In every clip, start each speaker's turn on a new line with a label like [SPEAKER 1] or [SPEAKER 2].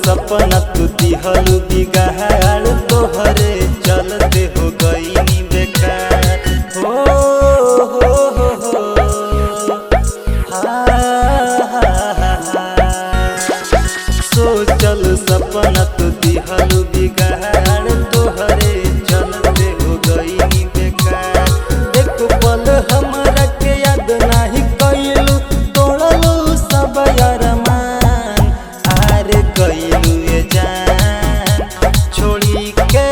[SPEAKER 1] सपना तू दिहलू बिगाड़, तोहरे चलते हो गई बेकार। हो सोचल सपना तू दिहलू बिगाड़, तोहरे चलते हो गई बेकार। एक पल हमरा के याद नाही कइलू, तोड़लू सब अरमान। आरे गइलू ए जान, छोड़ी के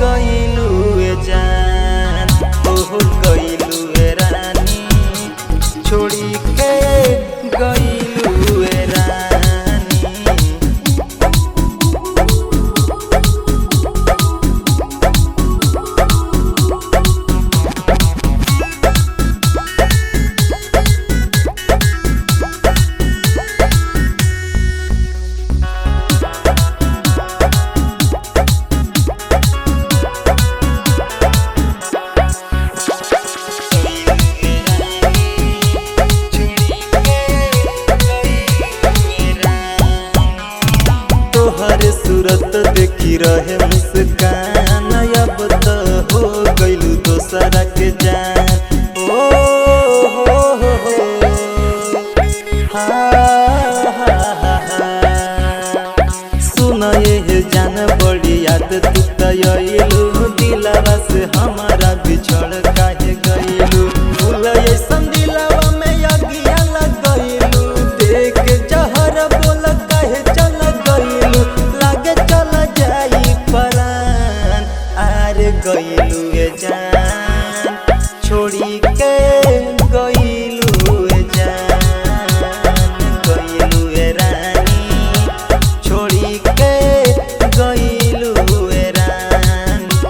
[SPEAKER 1] गइलू ए जान। ओहो गइलू ए रानी, छोड़ी के गइलू ए रानी। तोहरे सूरत देखी रहे मुस्कान, अब तो हो गइलू दोसरा के जान। ओ सुन ये जान बड़ी याद तू तयलू, दिलवा से हमारा बिछड़ काहे गइलू। भूल ऐसन दिलवा में अगिया लगइलू, देख जहर बोल काहे चल गइलू। लागे चल जाई परान, आरे गइलू ए जान, छोड़ी के गइलू ए जान। गइलू ए रानी, छोड़ी के गइलू ए रानी।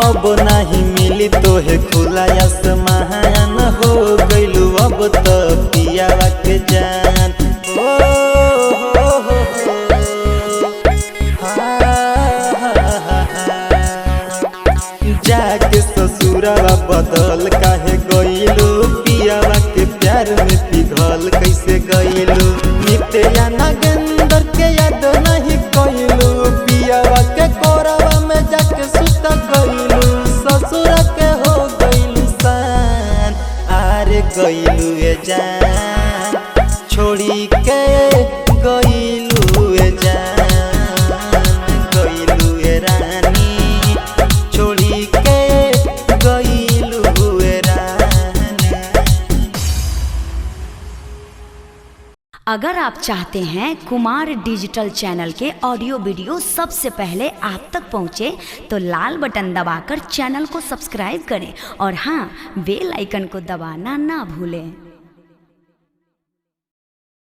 [SPEAKER 1] अब नहीं मिली तोहे खुला आसमान, हो गइलू अब तो पियावा के जान। जाके ससुरवा बदल काहे गइलू, पियावा के प्यार में पिघल कैसे गइलू। नित्या नागेंद्र के याद नहीं कइलू, पियावा के कोरवा में जाके सुत गइलू। ससुर के हो गइलू सान, आरे गइलू ए जान, छोड़ी के गइलू ए जान। गइलू ए रानी, छोड़ी के गइलू ए रानी।
[SPEAKER 2] अगर आप चाहते हैं कुमार डिजिटल चैनल के ऑडियो वीडियो सबसे पहले आप तक पहुंचे, तो लाल बटन दबाकर चैनल को सब्सक्राइब करें और हाँ, बेल आइकन को दबाना ना भूलें।